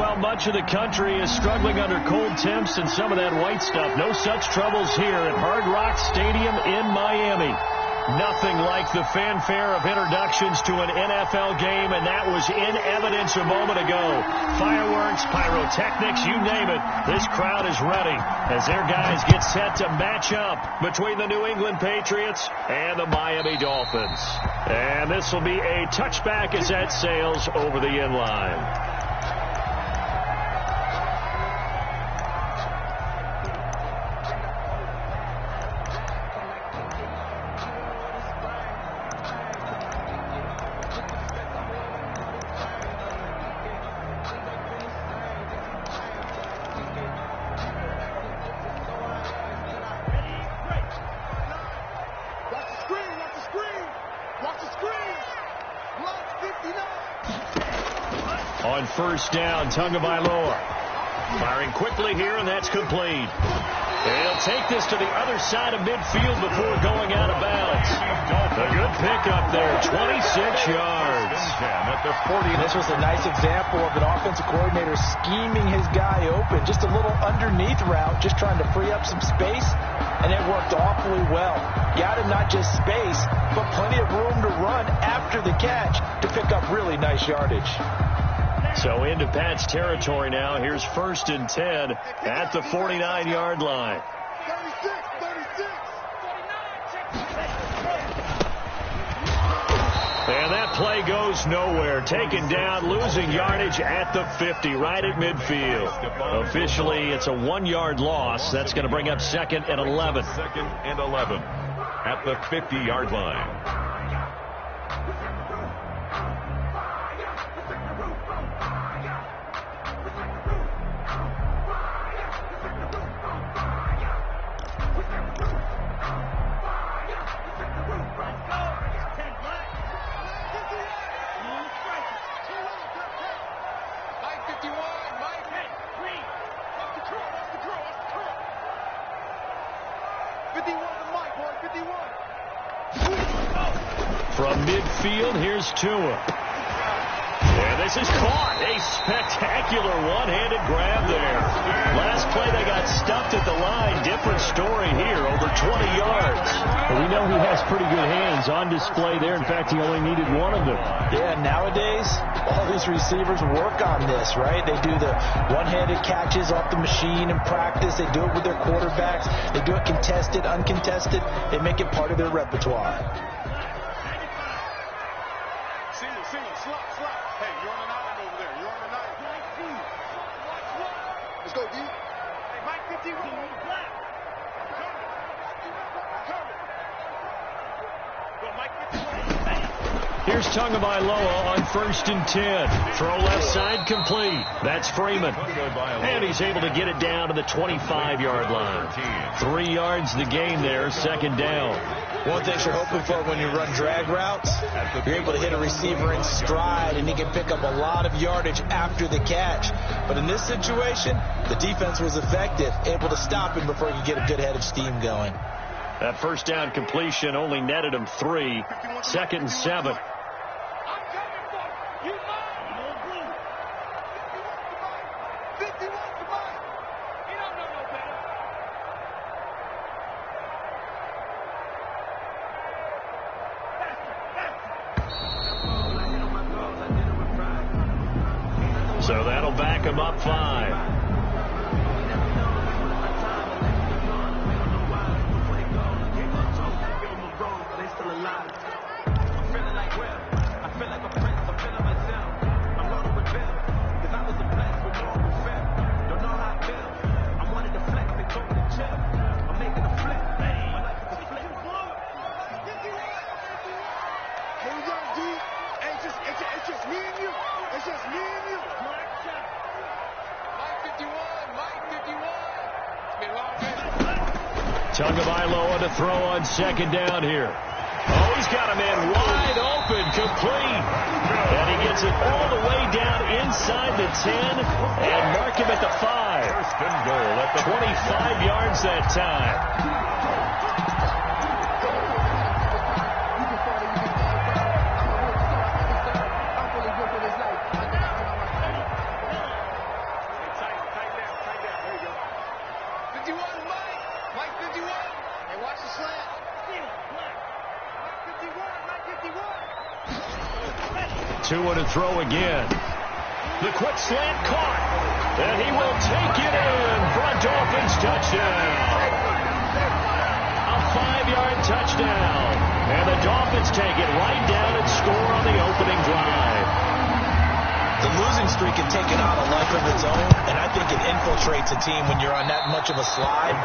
Well, much of the country is struggling under cold temps and some of that white stuff. No such troubles here at Hard Rock Stadium in Miami. Nothing like the fanfare of introductions to an NFL game, and that was in evidence a moment ago. Fireworks, pyrotechnics, you name it. This crowd is ready as their guys get set to match up between the New England Patriots and the Miami Dolphins. And this will be a touchback as that sails over the end line. On first down, Tagovailoa firing quickly here, and that's complete. They'll take this to the other side of midfield before going out of bounds. A good pickup there, 26 yards. At the 40. This was a nice example of an offensive coordinator scheming his guy open. Just a little underneath route, just trying to free up some space, and it worked awfully well. Got him not just space, but plenty of room to run after the catch to pick up really nice yardage. So into Pat's territory now. Here's 1st and 10 at the 49-yard line. 36. And that play goes nowhere. Taken down, losing yardage at the 50, right at midfield. Officially, it's a 1-yard loss. That's going to bring up 2nd and 11. 2nd and 11 at the 50-yard line. From midfield, here's Tua. And this is caught. A spectacular one-handed grab there. Last play, they got stuffed at the line. Different story here, over 20 yards. Well, we know he has pretty good hands on display there. In fact, he only needed one of them. Yeah, nowadays, all these receivers work on this, right? They do the one-handed catches off the machine in practice. They do it with their quarterbacks. They do it contested, uncontested. They make it part of their repertoire. Slot. Hey, you're on an island over there. You're on an island. Let's go, D. Hey, Mike 51. Go, Mike 51. Here's Tagovailoa on 1st and 10. Throw left side, complete. That's Freeman. And he's able to get it down to the 25-yard line. 3 yards the gain there, 2nd down. One thing you're hoping for when you run drag routes, you're able to hit a receiver in stride, and he can pick up a lot of yardage after the catch. But in this situation, the defense was effective, able to stop him before he could get a good head of steam going. That first down completion only netted him 3. 2nd and 7. So that'll back him up 5. It's just me and you. It's just me and you. Mike 51. It's been a long day. Tagovailoa to throw on 2nd down here. Oh, he's got a man wide open, complete. And he gets it all the way down inside the 10 and mark him at the 5. First and goal at the 25 yards that time. Hey, watch the slant. 2 to throw again. The quick slant caught. And he will take it in for a Dolphins touchdown. A 5-yard touchdown. And the Dolphins take it right down and score on the opening drive. The losing streak can take it on a life of its own, and I think it infiltrates a team when you're on that much of a slide.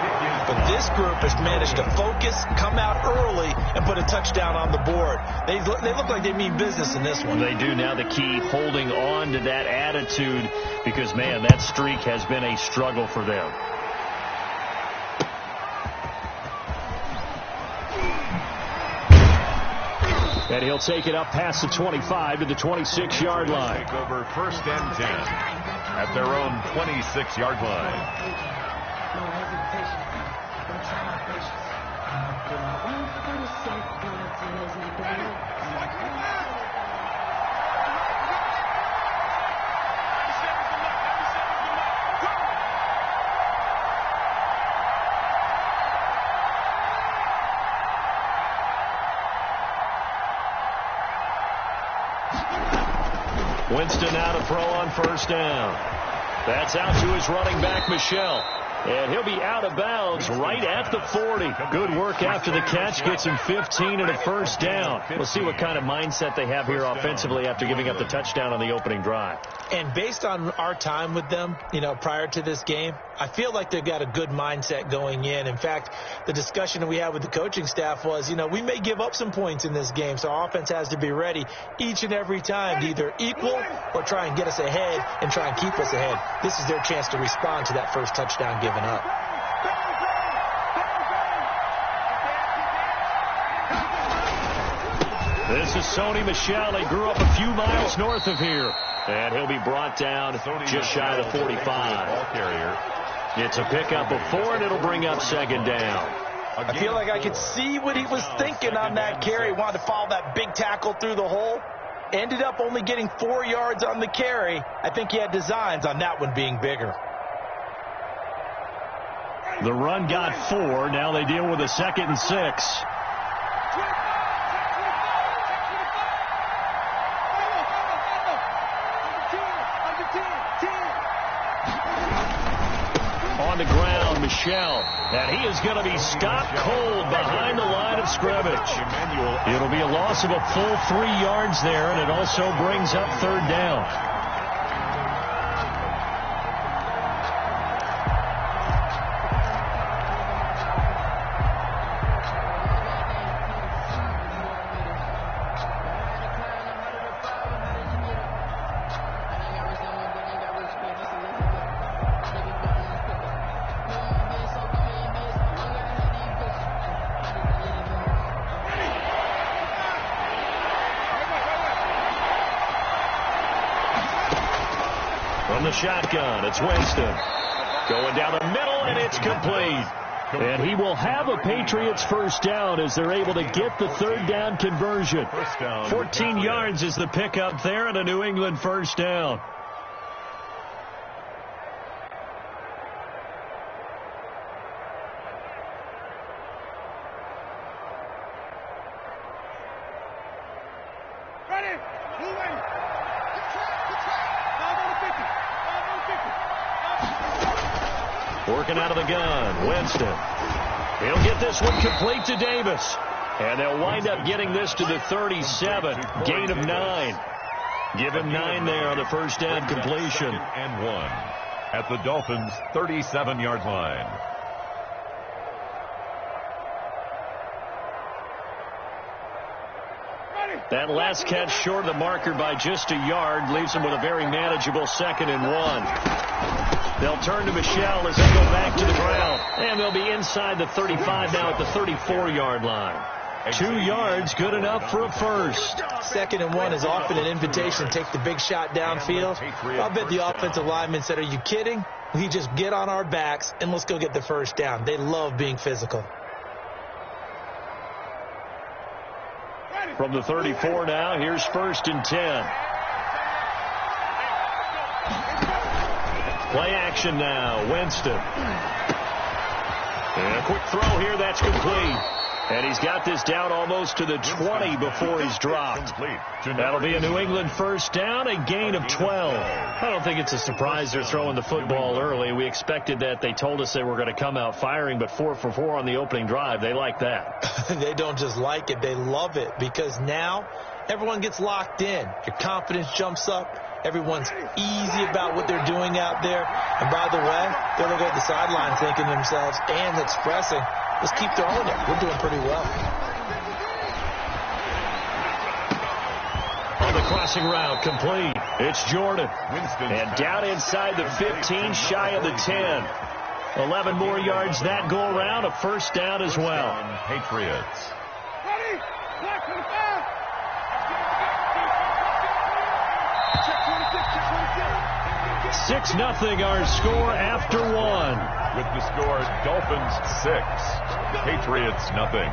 But this group has managed to focus, come out early, and put a touchdown on the board. They look like they mean business in this one. They do. Now the key, holding on to that attitude, because, man, that streak has been a struggle for them. And he'll take it up past the 25 to the 26-yard line. Take over 1st and 10 at their own 26-yard line. No hesitation. No time, patience. Do not run for the sake of Winston now to throw on 1st down. That's out to his running back, Michel. And he'll be out of bounds right at the 40. Good work after the catch. Gets him 15 and a 1st down. We'll see what kind of mindset they have here offensively after giving up the touchdown on the opening drive. And based on our time with them, prior to this game, I feel like they've got a good mindset going in. In fact, the discussion that we had with the coaching staff was, we may give up some points in this game, so our offense has to be ready each and every time to either equal or try and get us ahead and try and keep us ahead. This is their chance to respond to that first touchdown given up. This is Sony Michel. He grew up a few miles north of here. And he'll be brought down just shy of the 45. It's a pickup of 4, and it'll bring up 2nd down. I feel like I could see what he was thinking on that carry. He wanted to follow that big tackle through the hole. Ended up only getting 4 yards on the carry. I think he had designs on that one being bigger. The run got 4. Now they deal with a 2nd and 6. On the ground, Michel. And he is going to be stopped cold behind the line of scrimmage. It'll be a loss of a full 3 yards there, and it also brings up 3rd down. From the shotgun, it's Winston. Going down the middle, and it's complete. And he will have a Patriots 1st down as they're able to get the 3rd down conversion. 14 yards is the pickup there, and a New England 1st down. Working out of the gun, Winston. He'll get this one complete to Davis. And they'll wind up getting this to the 37. Gain of 9. Give him 9 there on the 1st down completion. And 1 at the Dolphins' 37-yard line. That last catch short of the marker by just a yard leaves them with a very manageable 2nd and 1. They'll turn to Michel as they go back to the ground. And they'll be inside the 35 now at the 34-yard line. 2 yards, good enough for a 1st. 2nd and 1 is often an invitation to take the big shot downfield. I bet the offensive lineman said, "Are you kidding? We just get on our backs and let's go get the 1st down." They love being physical. From the 34 now, here's 1st and 10. Play action now, Winston. And a quick throw here, that's complete. And he's got this down almost to the 20 before he's dropped. That'll be a New England first down, a gain of 12. I don't think it's a surprise they're throwing the football early. We expected that. They told us they were going to come out firing, but 4 for 4 on the opening drive. They like that. They don't just like it, they love it, because now everyone gets locked in. Your confidence jumps up. Everyone's easy about what they're doing out there. And by the way, they're looking at the sideline thinking to themselves and expressing, let's keep throwing it. We're doing pretty well. On the crossing route, complete. It's Jordan. And down inside the 15, shy of the 10. 11 more yards that go around, a first down as well. Patriots. 6-0 our score after one. With the score, Dolphins 6, Patriots nothing.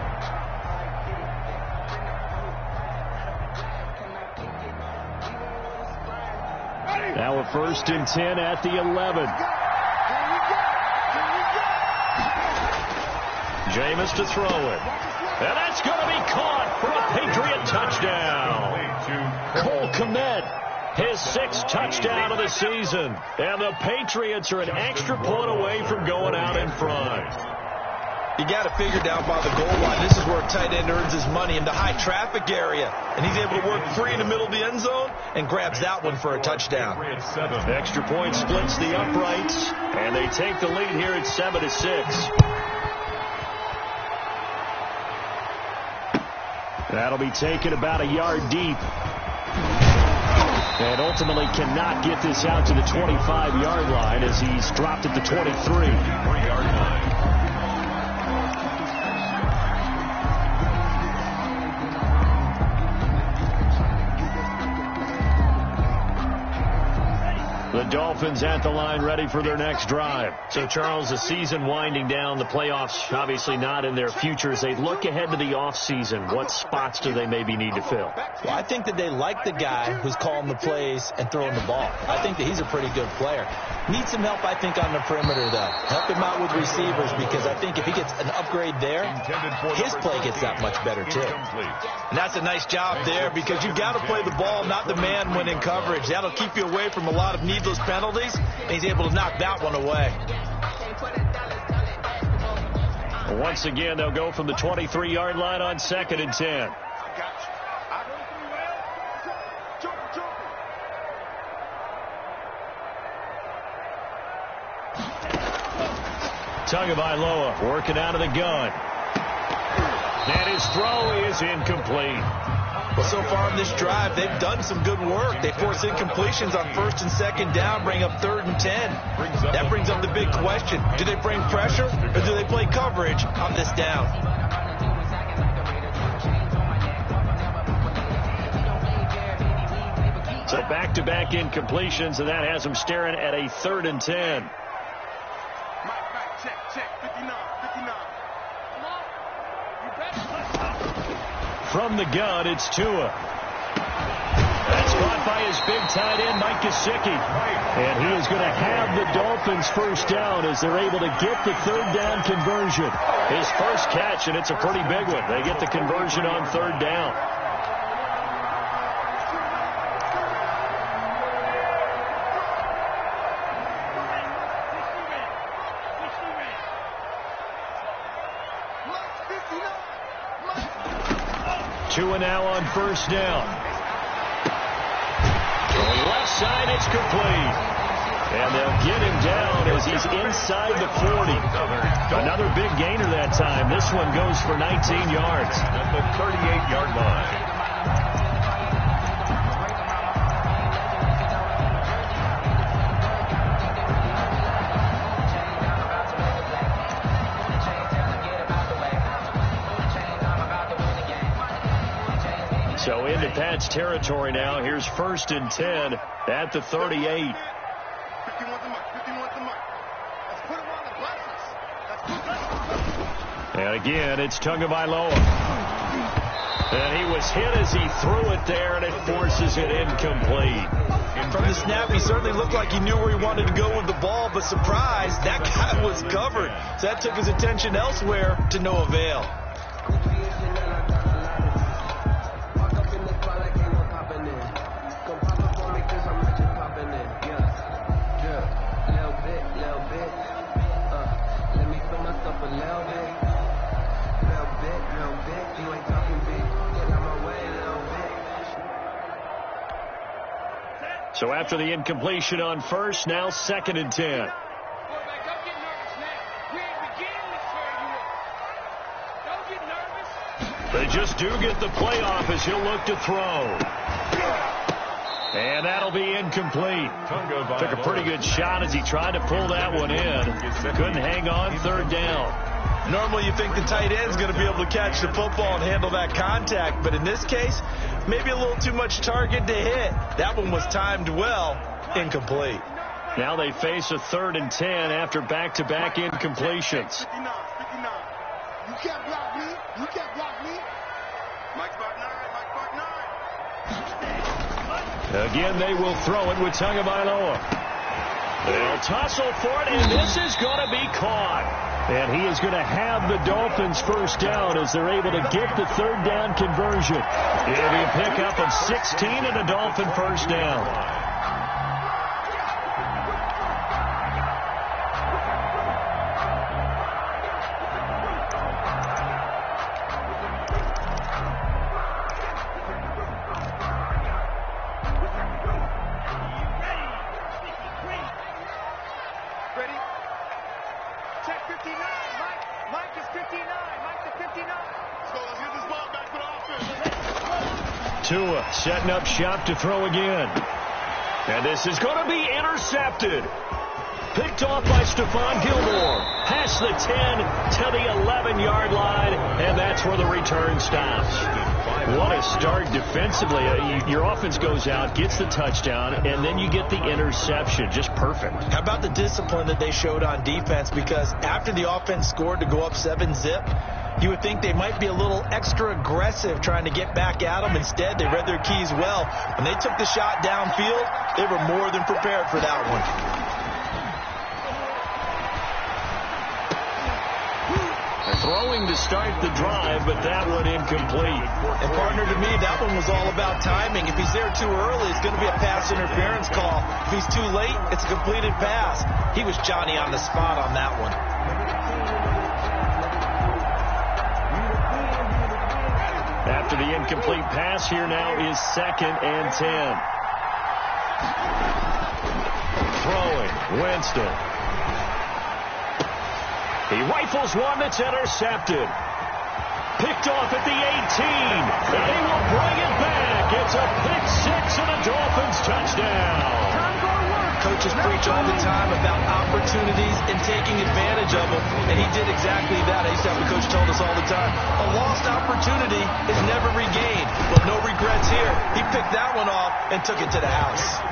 Now a 1st and 10 at the 11. Jameis to throw it. And that's going to be caught for a Patriot touchdown. Cole Kmet. His 6th touchdown of the season. And the Patriots are an extra point away from going out in front. You got to figure down by the goal line. This is where a tight end earns his money, in the high traffic area. And he's able to work free in the middle of the end zone and grabs that one for a touchdown. Extra point splits the uprights. And they take the lead here at 7-6. That'll be taken about a yard deep. And ultimately cannot get this out to the 25-yard line as he's dropped at the 23-yard line. The Dolphins at the line ready for their next drive. So, Charles, the season winding down, the playoffs obviously not in their futures. They look ahead to the offseason. What spots do they maybe need to fill? Well, I think that they like the guy who's calling the plays and throwing the ball. I think that he's a pretty good player. Needs some help, I think, on the perimeter, though. Help him out with receivers, because I think if he gets an upgrade there, his play gets that much better, too. And that's a nice job there, because you've got to play the ball, not the man when in coverage. That'll keep you away from a lot of needless penalties, and he's able to knock that one away. Once again, they'll go from the 23-yard line on 2nd and 10. Tagovailoa working out of the gun. And his throw is incomplete. Well, so far in this drive, they've done some good work. They force incompletions on 1st and 2nd down, bring up 3rd and 10. That brings up the big question. Do they bring pressure, or do they play coverage on this down? So back-to-back incompletions, and that has them staring at a 3rd and 10. From the gun, it's Tua. That's caught by his big tight end, Mike Gesicki. And he is going to have the Dolphins first down as they're able to get the 3rd down conversion. His first catch, and it's a pretty big one. They get the conversion on 3rd down. Tua now on 1st down. Going left side, it's complete. And they'll get him down as he's inside the 40. Another big gainer that time. This one goes for 19 yards. At the 38-yard line. So into Pat's territory now. Here's 1st and 10 at the 38. And again, it's Tagovailoa. And he was hit as he threw it there, and it forces it incomplete. From the snap, he certainly looked like he knew where he wanted to go with the ball, but surprise, that guy was covered. So that took his attention elsewhere to no avail. So after the incompletion on first, now 2nd and 10. They just do get the playoff as he'll look to throw. And that'll be incomplete. Took a pretty good shot as he tried to pull that one in. Couldn't hang on, 3rd down. Normally you think the tight end's going to be able to catch the football and handle that contact, but in this case, maybe a little too much target to hit. That one was timed well, incomplete. Now they face a 3rd and 10 after back-to-back incompletions. 59. You can't block me. You can't block me. Mike's back 9. Again, they will throw it with Tagovailoa. They'll tussle for it, and this is going to be caught. And he is going to have the Dolphins first down as they're able to get the 3rd down conversion. It'll be a pickup of 16 and a Dolphin first down. Tua setting up shop to throw again. And this is going to be intercepted. Picked off by Stephon Gilmore. Past the 10 to the 11-yard line, and that's where the return stops. What a start defensively. Your offense goes out, gets the touchdown, and then you get the interception. Just perfect. How about the discipline that they showed on defense? Because after the offense scored to go up 7-zip, you would think they might be a little extra aggressive trying to get back at them. Instead, they read their keys well. When they took the shot downfield, they were more than prepared for that one. Throwing to start the drive, but that one incomplete. And partner, to me, that one was all about timing. If he's there too early, it's going to be a pass interference call. If he's too late, it's a completed pass. He was Johnny on the spot on that one. After the incomplete pass, here now is 2nd and 10. Throwing, Winston. He rifles one that's intercepted. Picked off at the 18. And he will bring it back. It's a pick 6 and a Dolphins touchdown. Coaches preach all the time about opportunities and taking advantage of them, and he did exactly that. I used to have a coach told us all the time, a lost opportunity is never regained. Well, no regrets here. He picked that one off and took it to the house.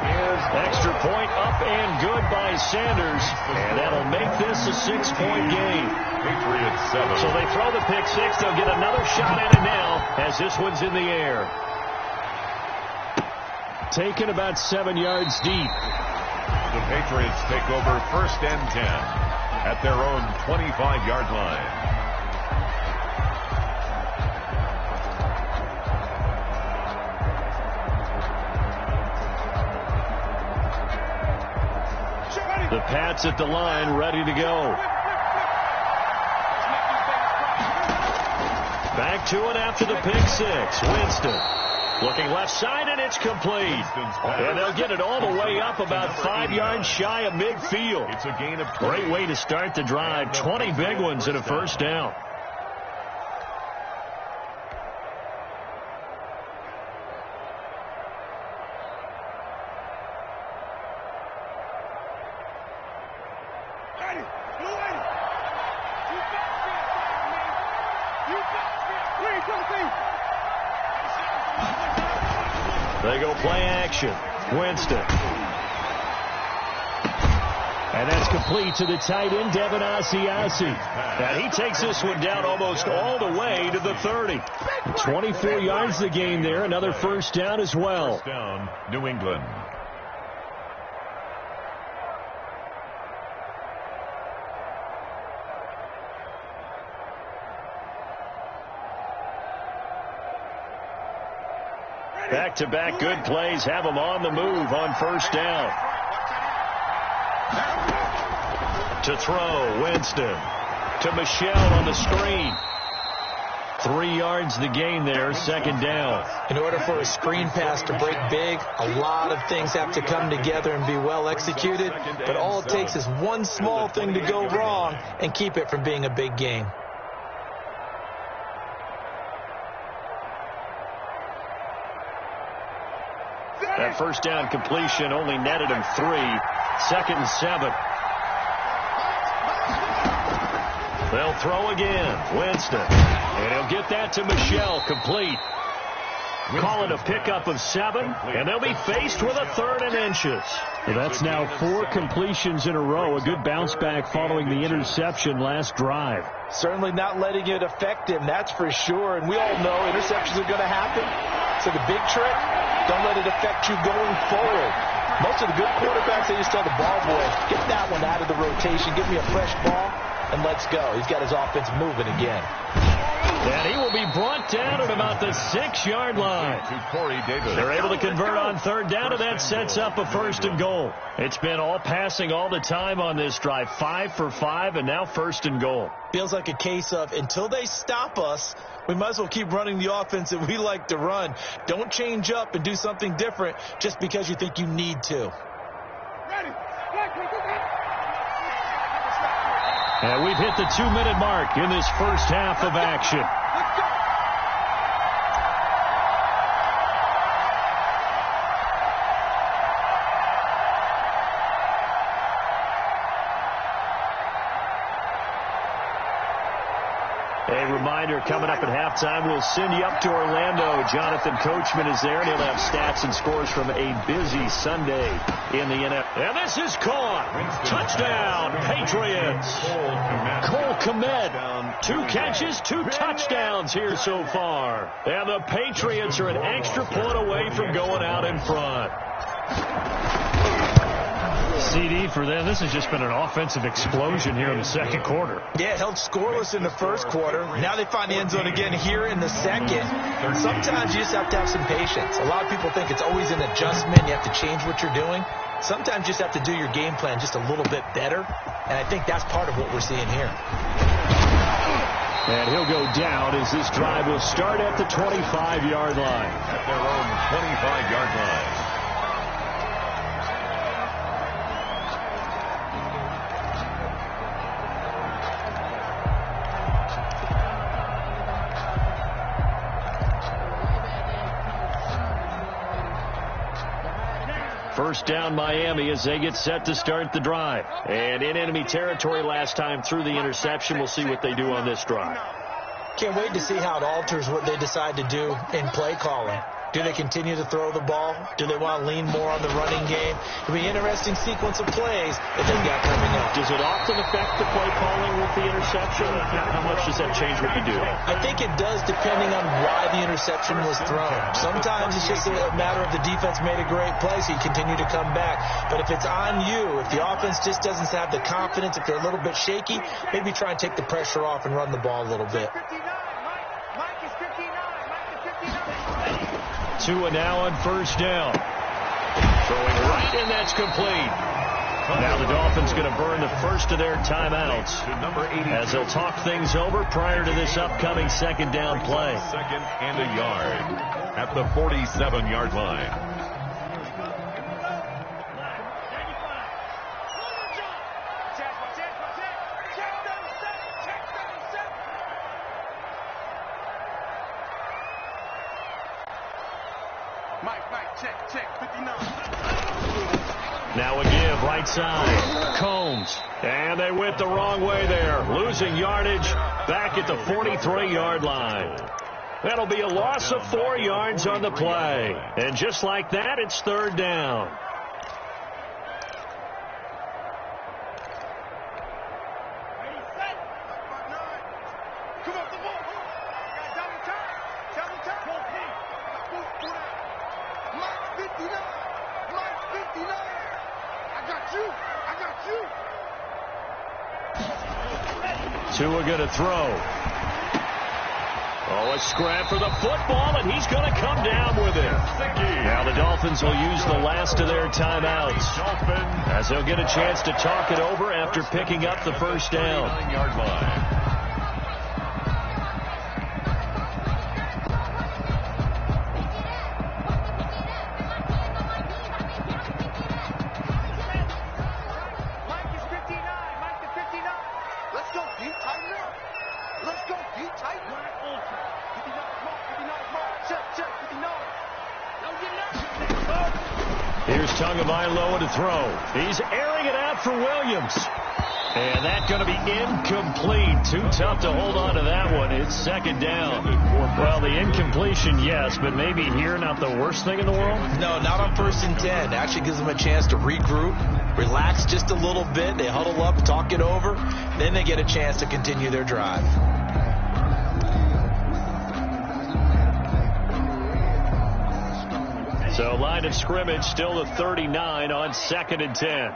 Extra point up and good by Sanders, and that'll make this a 6-point game. Patriots 7. So they throw the pick 6. They'll get another shot at it now as this one's in the air. Taken about 7 yards deep. The Patriots take over 1st and 10 at their own 25-yard line. The Pats at the line, ready to go. Back to it after the pick 6. Winston. Looking left side, and it's complete. And they'll get it all the way up about 5 yards shy of midfield. It's a gain of 20. Great way to start the drive. 20 big ones and a first down. They go play action. Winston. And that's complete to the tight end, Devin Asiasi. And he takes this one down almost all the way to the 30. 24 yards the game there. Another first down as well. First down, New England. Back-to-back good plays have them on the move on first down. To throw, Winston. To Michelle on the screen. 3 yards the gain there, second down. In order for a screen pass to break big, a lot of things have to come together and be well executed. But all it takes is one small thing to go wrong and keep it from being a big game. That first down completion only netted him 3. 2nd and 7. They'll throw again. Winston. And he'll get that to Michelle. Complete. Call it a pickup of 7. And they'll be faced with a 3rd and inches. Well, that's now 4 completions in a row. A good bounce back following the interception last drive. Certainly not letting it affect him, that's for sure. And we all know interceptions are going to happen. So the big trick, don't let it affect you going forward. Most of the good quarterbacks, they just tell the ball boy, get that one out of the rotation, give me a fresh ball, and let's go. He's got his offense moving again. And he will be brought down at about the 6-yard line. They're able to convert on 3rd down, and that sets up a 1st and goal. It's been all passing all the time on this drive. 5 for 5, and now 1st and goal. Feels like a case of until they stop us, we might as well keep running the offense that we like to run. Don't change up and do something different just because you think you need to. And we've hit the 2-minute mark in this first half of action. A reminder, coming up at halftime, we'll send you up to Orlando. Jonathan Coachman is there, and he'll have stats and scores from a busy Sunday in the NFL. And this is caught. Touchdown, Patriots. Cole Kmet, 2 catches, 2 touchdowns here so far. And the Patriots are an extra point away from going out in front. CD for them. This has just been an offensive explosion here in the second quarter. Yeah, it held scoreless in the first quarter. Now they find the end zone again here in the second. Sometimes you just have to have some patience. A lot of people think it's always an adjustment. You have to change what you're doing. Sometimes you just have to do your game plan just a little bit better. And I think that's part of what we're seeing here. And he'll go down as this drive will start at the 25-yard line. At their own 25-yard line. First down, Miami, as they get set to start the drive. And in enemy territory last time through the interception. We'll see what they do on this drive. Can't wait to see how it alters what they decide to do in play calling. Do they continue to throw the ball? Do they want to lean more on the running game? It'll be an interesting sequence of plays that they've got coming up. Does it often affect the play calling with the interception? How much does that change what you do? I think it does depending on why the interception was thrown. Sometimes it's just a matter of the defense made a great play, so you continue to come back. But if it's on you, if the offense just doesn't have the confidence, if they're a little bit shaky, maybe try and take the pressure off and run the ball a little bit. Tua now on first down. Throwing right, and that's complete. Now the Dolphins going to burn the first of their timeouts as they'll talk things over prior to this upcoming second down play. 2nd and a yard at the 47-yard line. Now a give, right side. Combs. And they went the wrong way there. Losing yardage back at the 43-yard line. That'll be a loss of 4 yards on the play. And just like that, it's 3rd down. Tua going to throw. Oh, A scrap for the football, and he's going to come down with it. Now the Dolphins will use the last of their timeouts, as they'll get a chance to talk it over after picking up the first down. 39-yard line. Here's Tagovailoa to throw. He's airing it out for Williams. And that's going to be incomplete. Too tough to hold on to that one. It's second down. Well, the incompletion, yes, but maybe here not the worst thing in the world? No, not on 1st and 10. Actually gives them a chance to regroup, relax just a little bit. They huddle up, talk it over. Then they get a chance to continue their drive. So line of scrimmage still to 39 on 2nd and 10.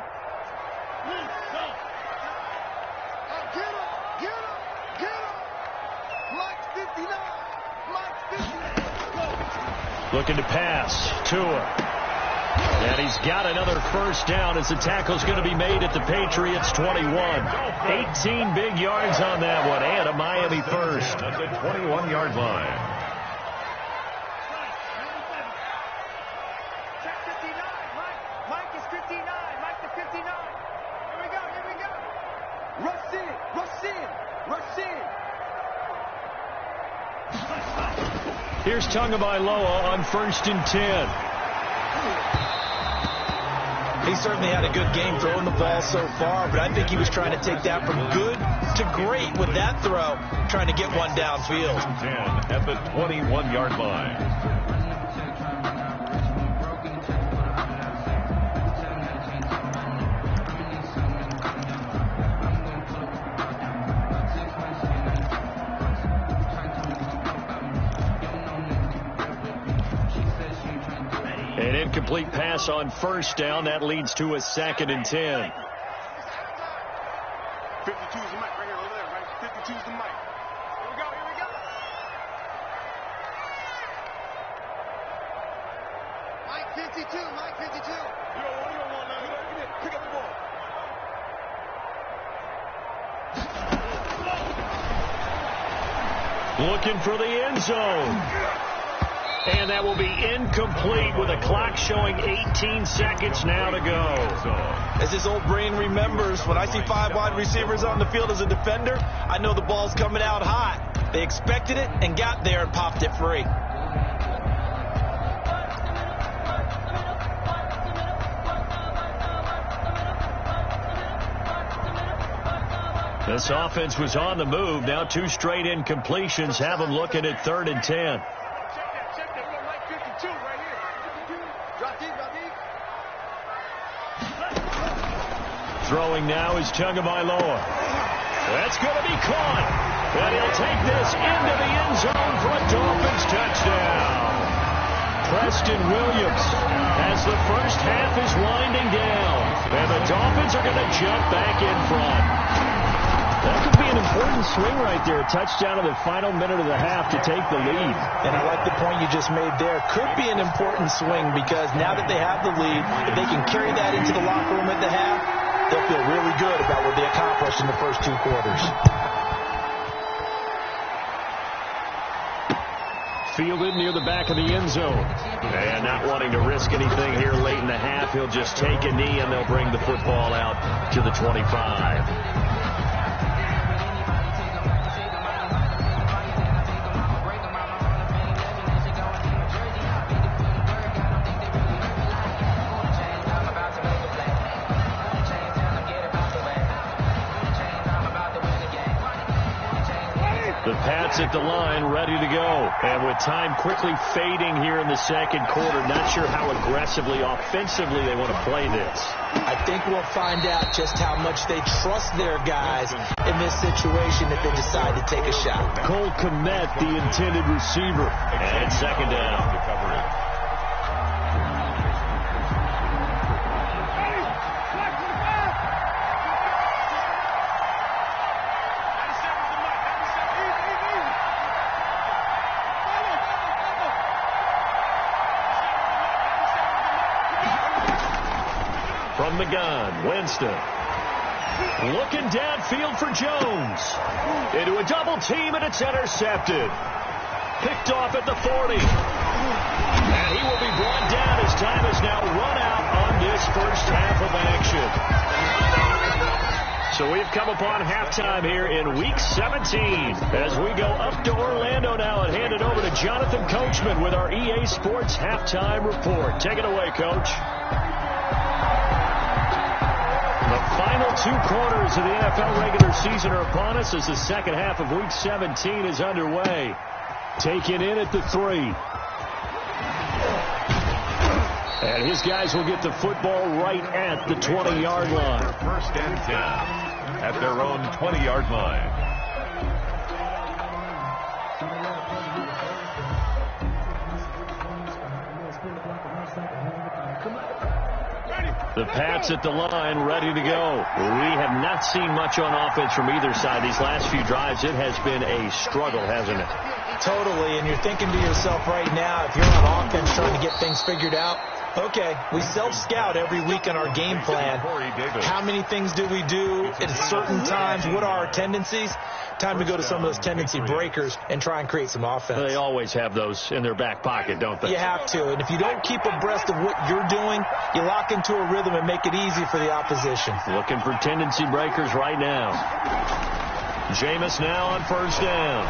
Looking to pass. Tua. And he's got another first down as the tackle's going to be made at the Patriots 21. 18 big yards on that one, and a Miami first. At the 21-yard line. Here's Tagovailoa on 1st and 10. He certainly had a good game throwing the ball so far, but I think he was trying to take that from good to great with that throw, trying to get one downfield. 10 at the 21-yard line. An incomplete pass on 1st down. That leads to a 2nd and 10. 52 is the mic right here over there, right? 52 is the mic. Here we go, here we go. Mike 52, Mike 52. You don't want now. Pick up the ball. Looking for the end zone. And that will be incomplete with a clock showing 18 seconds now to go. As his old brain remembers, when I see 5 wide receivers on the field as a defender, I know the ball's coming out hot. They expected it and got there and popped it free. This offense was on the move. Now 2 straight incompletions have them looking at 3rd and 10. Throwing now is Tagovailoa. That's going to be caught. And he'll take this into the end zone for a Dolphins touchdown. Preston Williams as the first half is winding down. And the Dolphins are going to jump back in front. That could be an important swing right there. A touchdown in the final minute of the half to take the lead. And I like the point you just made there. Could be an important swing because now that they have the lead, if they can carry that into the locker room at the half, they'll feel really good about what they accomplished in the first 2 quarters. Fielded near the back of the end zone. And not wanting to risk anything here late in the half, he'll just take a knee and they'll bring the football out to the 25. The Pats at the line, ready to go. And with time quickly fading here in the second quarter, not sure how aggressively, offensively they want to play this. I think we'll find out just how much they trust their guys in this situation if they decide to take a shot. Cole Kmet, the intended receiver. And it's second down. From the gun, Winston. Looking downfield for Jones. Into a double team, and it's intercepted. Picked off at the 40. And he will be brought down as time has now run out on this first half of action. So we've come upon halftime here in Week 17 as we go up to Orlando now and hand it over to Jonathan Coachman with our EA Sports Halftime Report. Take it away, Coach. The final 2 quarters of the NFL regular season are upon us as the second half of Week 17 is underway. Taken in at the 3. And his guys will get the football right at the 20-yard line. First and 10 at their own 20-yard line. The Pats at the line, ready to go. We have not seen much on offense from either side. These last few drives, it has been a struggle, hasn't it? Totally, and you're thinking to yourself right now, if you're on offense trying to get things figured out, okay, we self-scout every week on our game plan. How many things do we do at certain times? What are our tendencies? Time to go to some of those tendency breakers and try and create some offense. They always have those in their back pocket, don't they? You have to, and if you don't keep abreast of what you're doing, you lock into a rhythm and make it easy for the opposition. Looking for tendency breakers right now. Jameis now on first down.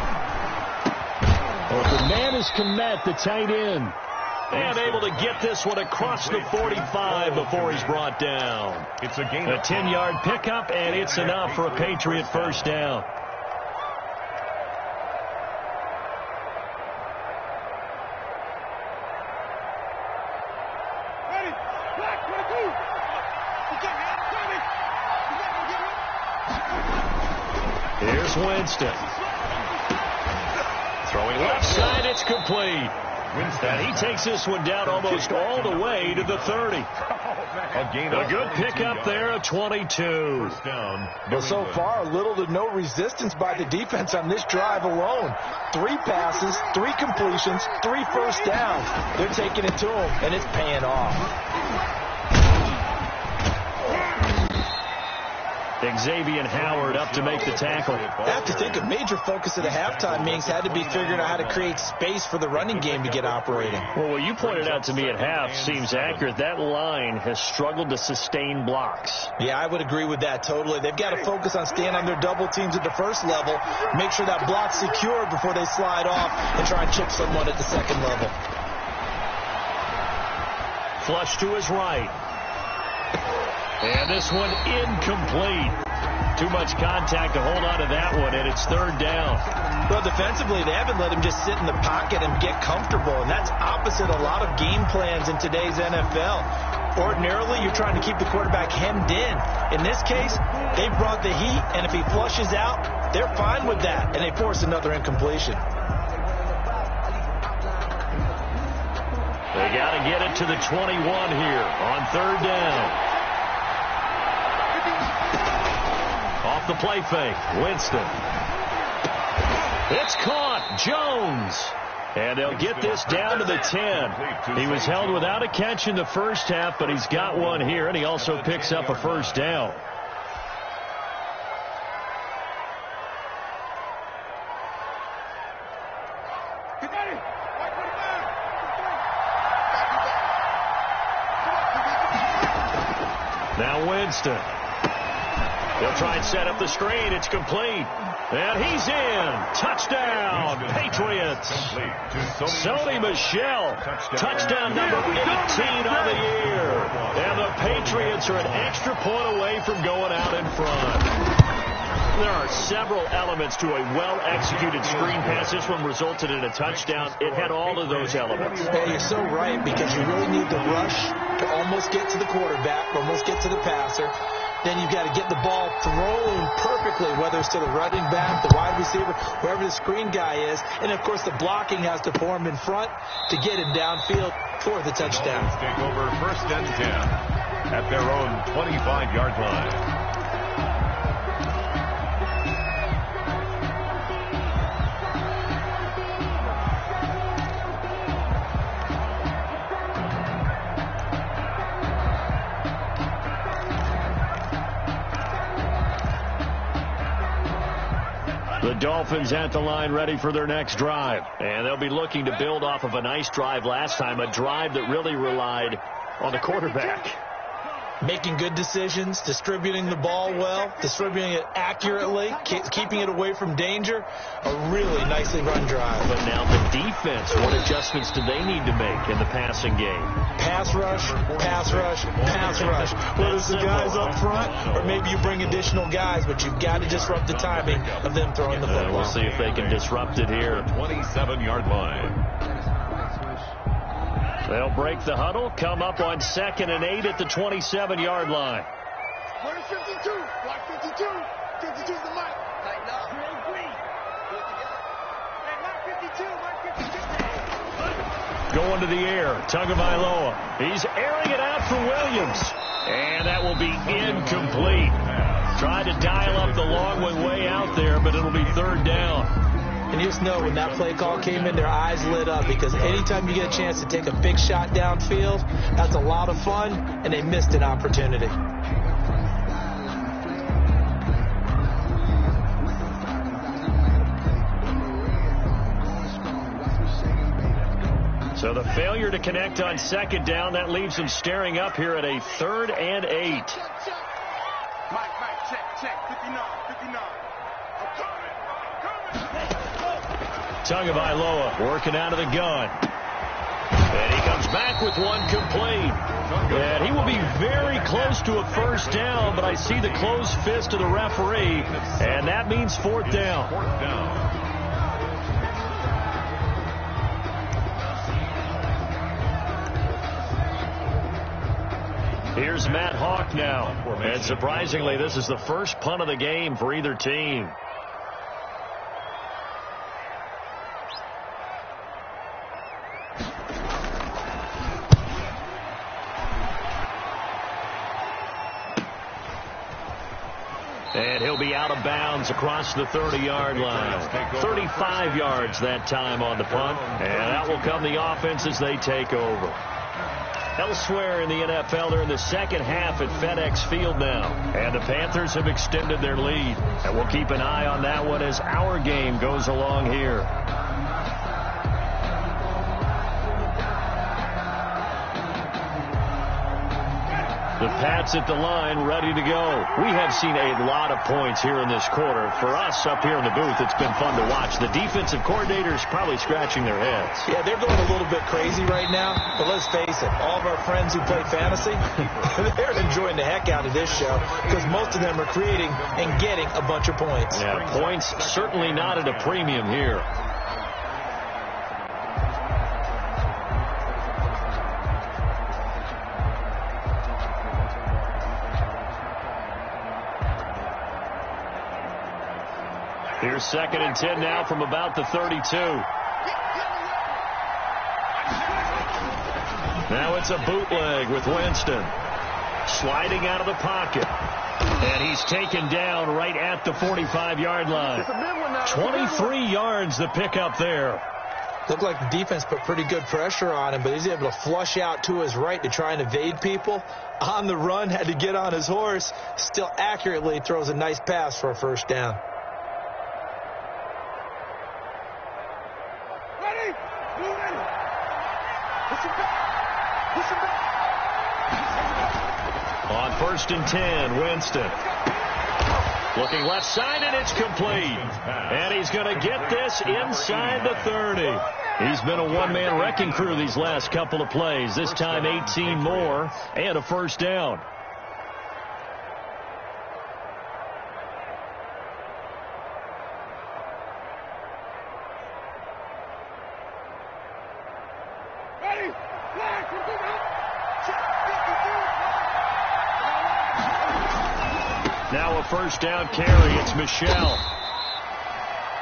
Well, the man is Komet, the tight end. And able to get this one across the 45 before he's brought down. It's a gain. A 10-yard pickup, and it's enough for a Patriot first down. Here's Winston. Throwing left side, it's complete. And he takes this one down almost all the way to the 30. A good pickup there of 22. But so far, little to no resistance by the defense on this drive alone. 3 passes, 3 completions, 3 first downs. They're taking it to him, and it's paying off. Xavier Howard up to make the tackle. I have to think a major focus of the halftime meetings had to be figuring out how to create space for the running game to get operating. Well, what you pointed out to me at half seems accurate. That line has struggled to sustain blocks. Yeah, I would agree with that totally. They've got to focus on staying on their double teams at the first level, make sure that block's secured before they slide off and try and chip someone at the second level. Flush to his right. And this one incomplete. Too much contact to hold on to that one, and it's third down. Well, defensively, they haven't let him just sit in the pocket and get comfortable, and that's opposite a lot of game plans in today's NFL. Ordinarily, you're trying to keep the quarterback hemmed in. In this case, they brought the heat, and if he flushes out, they're fine with that, and they force another incompletion. They got to get it to the 21 here on third down. Off the play fake, Winston. It's caught, Jones. And they'll get this down to the 10. He was held without a catch in the first half, but he's got one here, and he also picks up a first down. Now Winston. They'll try and set up the screen. It's complete. And he's in. Touchdown, Patriots. Sony Michel. Touchdown number 18 on the year. And the Patriots are an extra point away from going out in front. There are several elements to a well-executed screen pass. This one resulted in a touchdown. It had all of those elements. Yeah, you're so right, because you really need the rush to almost get to the quarterback, almost get to the passer. Then you've got to get the ball thrown perfectly, whether it's to the running back, the wide receiver, wherever the screen guy is. And, of course, the blocking has to form in front to get him downfield for the touchdown. Take over first and 10 at their own 25-yard line. Dolphins at the line ready for their next drive. And they'll be looking to build off of a nice drive last time, a drive that really relied on the quarterback. Making good decisions, distributing the ball well, distributing it accurately, keeping it away from danger. A really nicely run drive. But now the defense, what adjustments do they need to make in the passing game? Pass rush, pass rush, pass rush. Whether it's the guys up front or maybe you bring additional guys, but you've got to disrupt the timing of them throwing the football. We'll see if they can disrupt it here. 27-yard line. They'll break the huddle, come up on 2nd and 8 at the 27-yard line. Where's 52? Block 52. 52's the mic. Tighten up. Hey, mark 52. Going to the air, Tagovailoa. He's airing it out for Williams. And that will be incomplete. Tried to dial up the long one way out there, but it'll be 3rd down. And you just know when that play call came in, their eyes lit up because anytime you get a chance to take a big shot downfield, that's a lot of fun, and they missed an opportunity. So the failure to connect on 2nd down, that leaves them staring up here at a 3rd and 8. Mike, check. 59. I'm coming. Tagovailoa working out of the gun. And he comes back with one complete. And he will be very close to a 1st down, but I see the closed fist of the referee, and that means 4th down. Here's Matt Hawk now. And surprisingly, this is the first punt of the game for either team. And he'll be out of bounds across the 30-yard line. 35 yards that time on the punt. And that will come the offense as they take over. Elsewhere in the NFL, they're in the second half at FedEx Field now. And the Panthers have extended their lead. And we'll keep an eye on that one as our game goes along here. The Pats at the line, ready to go. We have seen a lot of points here in this quarter. For us up here in the booth, it's been fun to watch. The defensive coordinators probably scratching their heads. Yeah, they're going a little bit crazy right now. But let's face it, all of our friends who play fantasy, they're enjoying the heck out of this show because most of them are creating and getting a bunch of points. Yeah, points certainly not at a premium here. Here's 2nd and 10 now from about the 32. Now it's a bootleg with Winston. Sliding out of the pocket. And he's taken down right at the 45-yard line. 23 yards the pickup there. Looked like the defense put pretty good pressure on him, but he's able to flush out to his right to try and evade people. On the run, had to get on his horse. Still accurately throws a nice pass for a 1st down. On 1st and 10, Winston. Looking left side, and it's complete. And he's going to get this inside the 30. He's been a one-man wrecking crew these last couple of plays. This time 18 more and a 1st down. Now a 1st down carry. It's Michelle.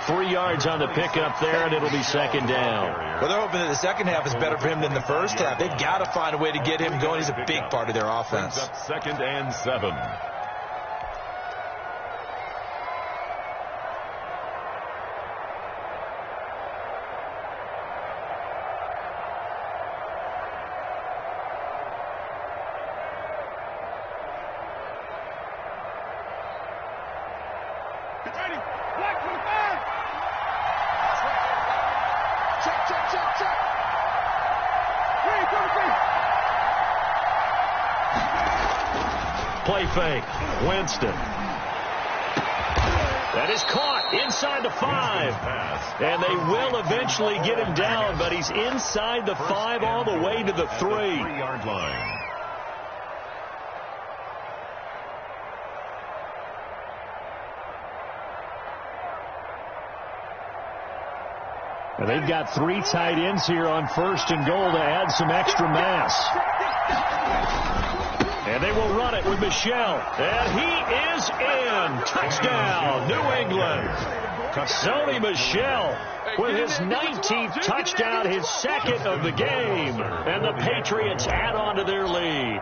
3 yards on the pickup there, and it'll be 2nd down. Well, they're hoping that the second half is better for him than the first half. They've got to find a way to get him going. He's a big part of their offense. 2nd and 7. Get ready. Black 25. Play fake. Winston. That is caught inside the 5. And they will eventually get him down, but he's inside the 5 all the way to the 3-yard line. And they've got 3 tight ends here on 1st and goal to add some extra mass. And they will run it with Michel. And he is in. Touchdown, New England. Sony Michel with his 19th touchdown, his 2nd of the game. And the Patriots add on to their lead.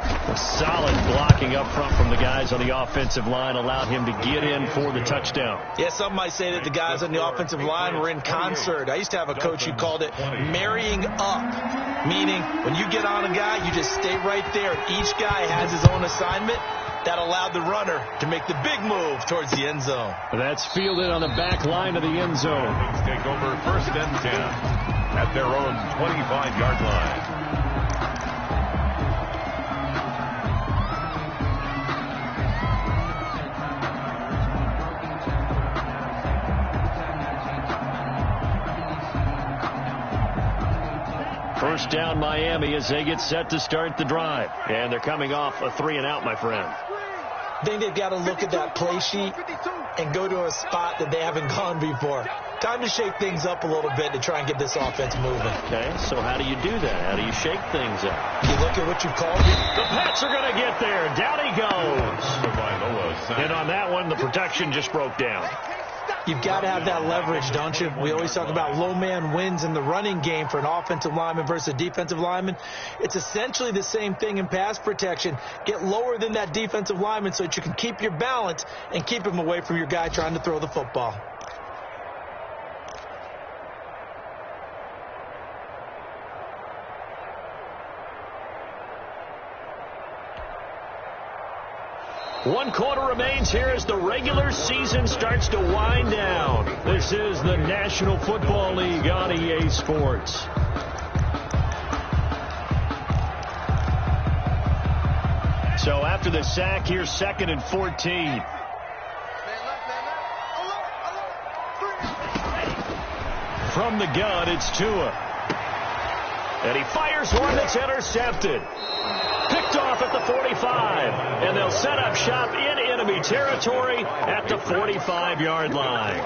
A solid blocking up front from the guys on the offensive line allowed him to get in for the touchdown. Yeah, some might say that the guys on the offensive line were in concert. I used to have a coach who called it marrying up, meaning when you get on a guy, you just stay right there. Each guy has his own assignment. That allowed the runner to make the big move towards the end zone. That's fielded on the back line of the end zone. Things take over 1st and 10 at their own 25-yard line. First down, Miami, as they get set to start the drive. And they're coming off a 3-and-out, my friend. I think they've got to look at that play sheet and go to a spot that they haven't gone before. Time to shake things up a little bit to try and get this offense moving. Okay, so how do you do that? How do you shake things up? You look at what you called it. The Pats are going to get there. Down he goes. And on that one, the protection just broke down. You've got to have that leverage, don't you? We always talk about low man wins in the running game for an offensive lineman versus a defensive lineman. It's essentially the same thing in pass protection. Get lower than that defensive lineman so that you can keep your balance and keep him away from your guy trying to throw the football. One quarter remains here as the regular season starts to wind down. This is the National Football League on EA Sports. So after the sack, here's 2nd and 14. From the gun, it's Tua. And he fires one that's intercepted. Picked off at the 45, and they'll set up shop in enemy territory at the 45-yard line.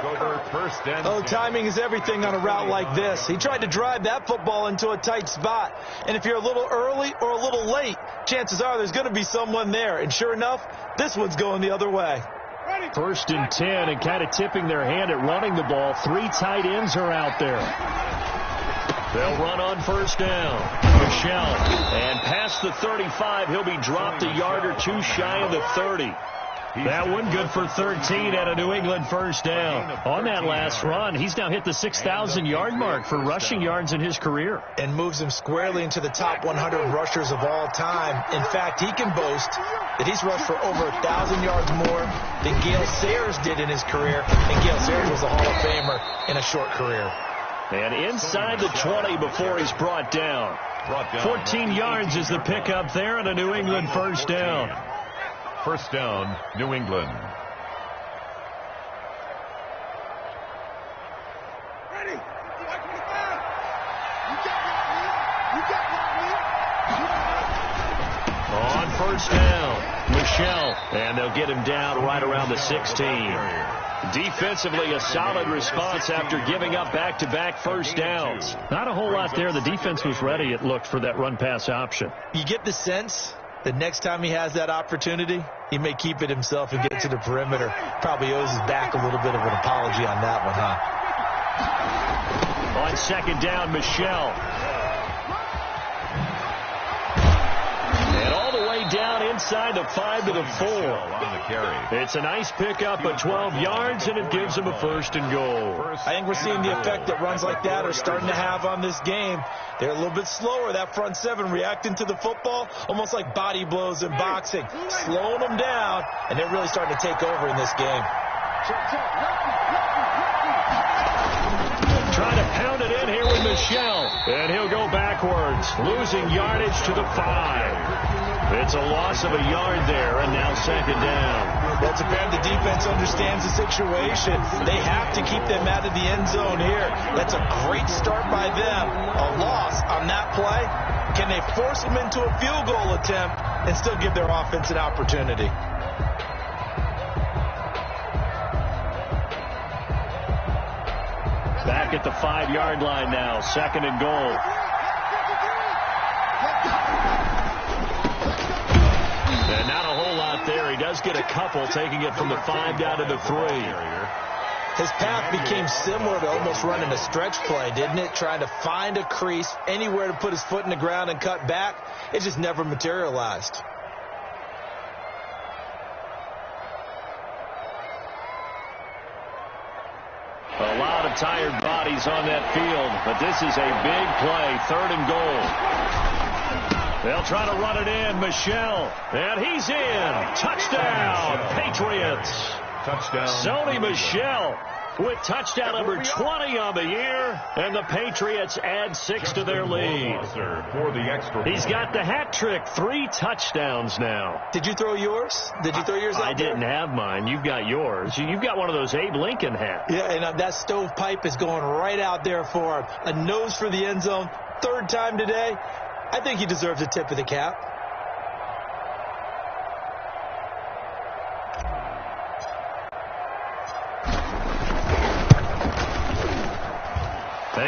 Oh, timing is everything on a route like this. He tried to drive that football into a tight spot, and if you're a little early or a little late, chances are there's going to be someone there, and sure enough, this one's going the other way. 1st and 10, and kind of tipping their hand at running the ball. 3 tight ends are out there. They'll run on 1st down. Michel. And past the 35, he'll be dropped a yard or 2 shy of the 30. That one good for 13 at a New England 1st down. On that last run, he's now hit the 6,000-yard mark for rushing yards in his career. And moves him squarely into the top 100 rushers of all time. In fact, he can boast that he's rushed for over 1,000 yards more than Gale Sayers did in his career. And Gale Sayers was a Hall of Famer in a short career. And inside the 20 before he's brought down. 14 yards is the pickup there and a New England 1st down. 1st down, New England. Ready? On 1st down, Michel. And they'll get him down right around the 16. Defensively, a solid response after giving up back-to-back 1st downs. Not a whole lot there. The defense was ready, it looked, for that run-pass option. You get the sense that next time he has that opportunity, he may keep it himself and get to the perimeter. Probably owes his back a little bit of an apology on that one, huh? On 2nd down, Michel. And all the way down inside the 5 to the 4. It's a nice pickup of 12 yards, and it gives them a 1st and goal. I think we're seeing the effect that runs like that are starting to have on this game. They're a little bit slower, that front 7, reacting to the football, almost like body blows in boxing, slowing them down, and they're really starting to take over in this game. Trying to pound it in And he'll go backwards, losing yardage to the 5. It's a loss of a yard there, and now second down. That's a bad. The defense understands the situation. They have to keep them out of the end zone here. That's a great start by them. A loss on that play. Can they force them into a field goal attempt and still give their offense an opportunity? Back at the 5-yard line now, second and goal. And not a whole lot there. He does get a couple, taking it from the 5 down to the 3. His path became similar to almost running a stretch play, didn't it? Trying to find a crease, anywhere to put his foot in the ground and cut back. It just never materialized. A lot of tired bodies on that field, but this is a big play, third and goal. They'll try to run it in, Michel, and he's in. Touchdown, Patriots. Touchdown. Sony Michel with touchdown number 20 on the year, and the Patriots add 6 to their lead. For the extra. He's got the hat trick, 3 touchdowns now. Did you throw yours? Did you throw yours out I didn't have mine. You've got yours. You've got one of those Abe Lincoln hats. Yeah, and that stovepipe is going right out there for him. A nose for the end zone. Third time today. I think he deserves a tip of the cap.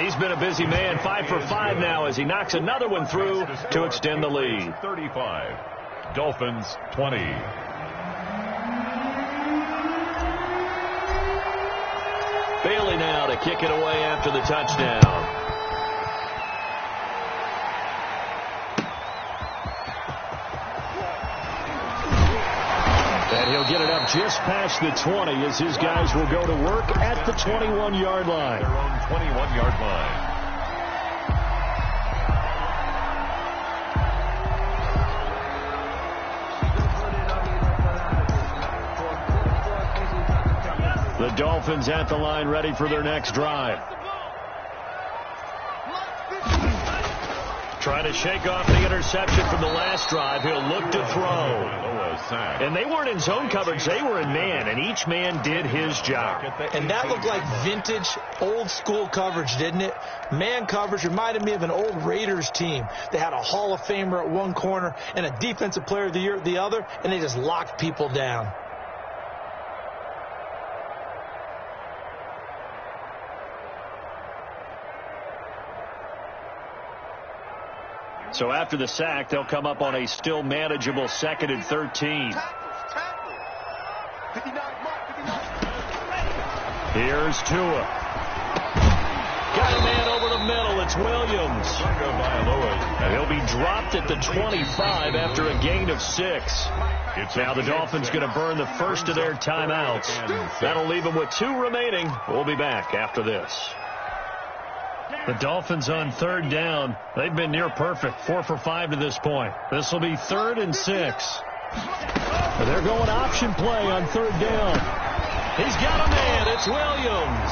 He's been a busy man, 5 for 5 now as he knocks another one through to extend the lead. 35. Dolphins 20. Bailey now to kick it away after the touchdown. And he'll get it up just past the 20 as his guys will go to work at the 21-yard line. Their own 21-yard line. The Dolphins at the line ready for their next drive. Trying to shake off the interception from the last drive. He'll look to throw. And they weren't in zone coverage. They were in man, and each man did his job. And that looked like vintage, old-school coverage, didn't it? Man coverage reminded me of an old Raiders team. They had a Hall of Famer at one corner and a Defensive Player of the Year at the other, and they just locked people down. So after the sack, they'll come up on a still manageable 2nd and 13. Here's Tua. Got a man over the middle. It's Williams. And he'll be dropped at the 25 after a gain of 6. Now the Dolphins going to burn the first of their timeouts. That'll leave them with 2 remaining. We'll be back after this. The Dolphins on 3rd down. They've been near perfect, 4 for 5 to this point. This will be 3rd and 6. They're going option play on 3rd down. He's got a man. It's Williams.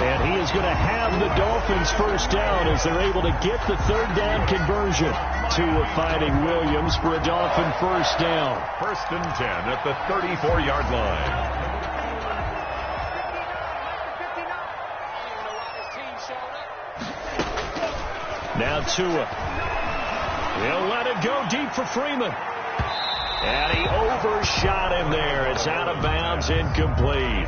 And he is going to have the Dolphins first down as they're able to get the 3rd down conversion. Tua finding Williams for a Dolphin first down. 1st and 10 at the 34-yard line. Now Tua. He'll let it go deep for Freeman. And he overshot him there. It's out of bounds, incomplete.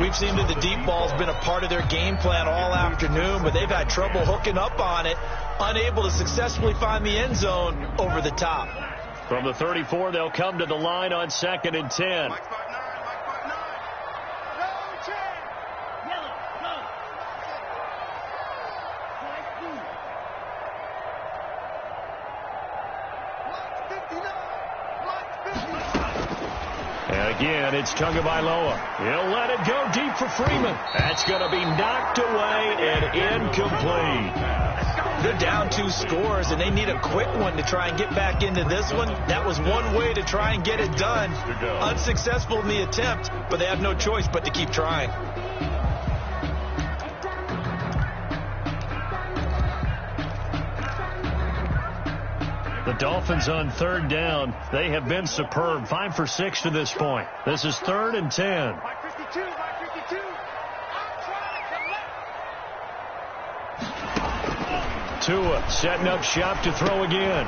We've seen that the deep ball's been a part of their game plan all afternoon, but they've had trouble hooking up on it, unable to successfully find the end zone over the top. From the 34, they'll come to the line on 2nd and 10. Again, it's Tagovailoa. He'll let it go deep for Freeman. That's going to be knocked away and incomplete. They're down 2 scores, and they need a quick one to try and get back into this one. That was one way to try and get it done. Unsuccessful in the attempt, but they have no choice but to keep trying. The Dolphins on third down. They have been superb. 5 for 6 to this point. This is 3rd and 10. Tua setting up shop to throw again.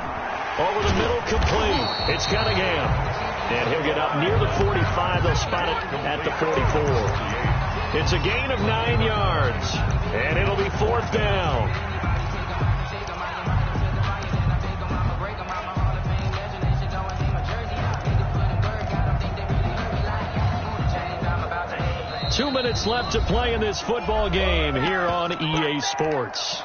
Over the middle, complete. It's Cunningham. And he'll get up near the 45. They'll spot it at the 44. It's a gain of 9 yards. And it'll be 4th down. Two minutes left to play in this football game here on EA Sports.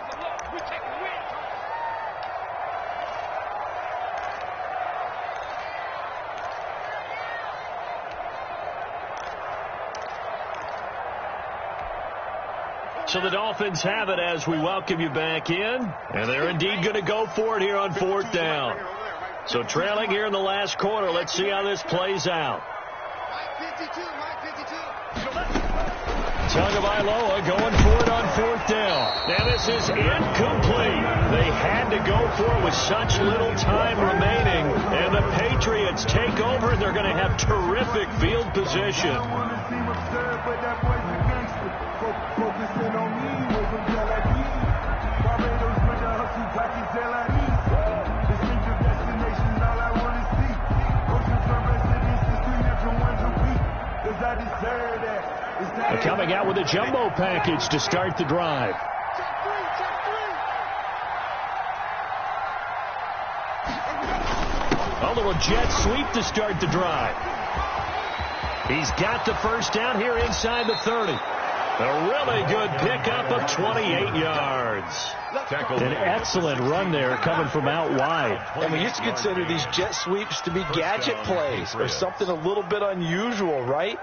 So the Dolphins have it as we welcome you back in. And they're indeed going to go for it here on 4th down. So trailing here in the last quarter. Let's see how this plays out. Tagovailoa going for it on 4th down. Now this is incomplete. They had to go for it with such little time remaining. And the Patriots take over, and they're going to have terrific field position. They're coming out with a jumbo package to start the drive. A little jet sweep to start the drive. He's got the first down here inside the 30. A really good pickup of 28 yards. An excellent run there coming from out wide. And we used to consider these jet sweeps to be gadget plays or something a little bit unusual, right?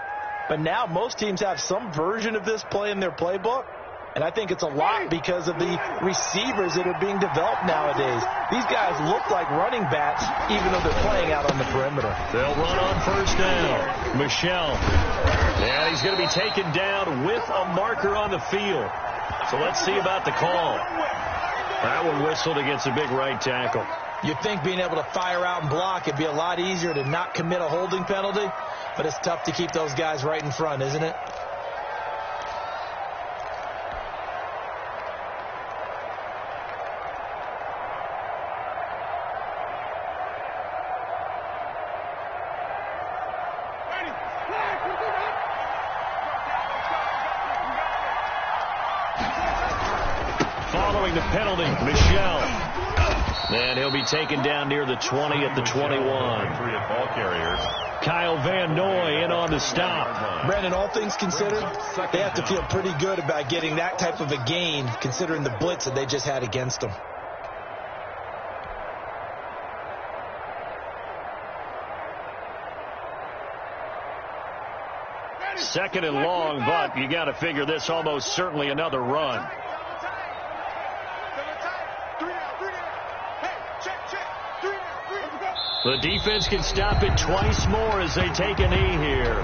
But now most teams have some version of this play in their playbook. And I think it's a lot because of the receivers that are being developed nowadays. These guys look like running backs even though they're playing out on the perimeter. They'll run on first down. Michelle. And he's going to be taken down with a marker on the field. So let's see about the call. That one whistled against a big right tackle. You'd think being able to fire out and block it'd be a lot easier to not commit a holding penalty. But it's tough to keep those guys right in front, isn't it? Following the penalty, Michelle. And he'll be taken down near the 20 at the 21. Ball carriers. Kyle Van Noy in on the stop. Brandon, all things considered, they have to feel pretty good about getting that type of a gain considering the blitz that they just had against them. Second and long, but you got to figure this almost certainly another run. The defense can stop it twice more as they take a knee here.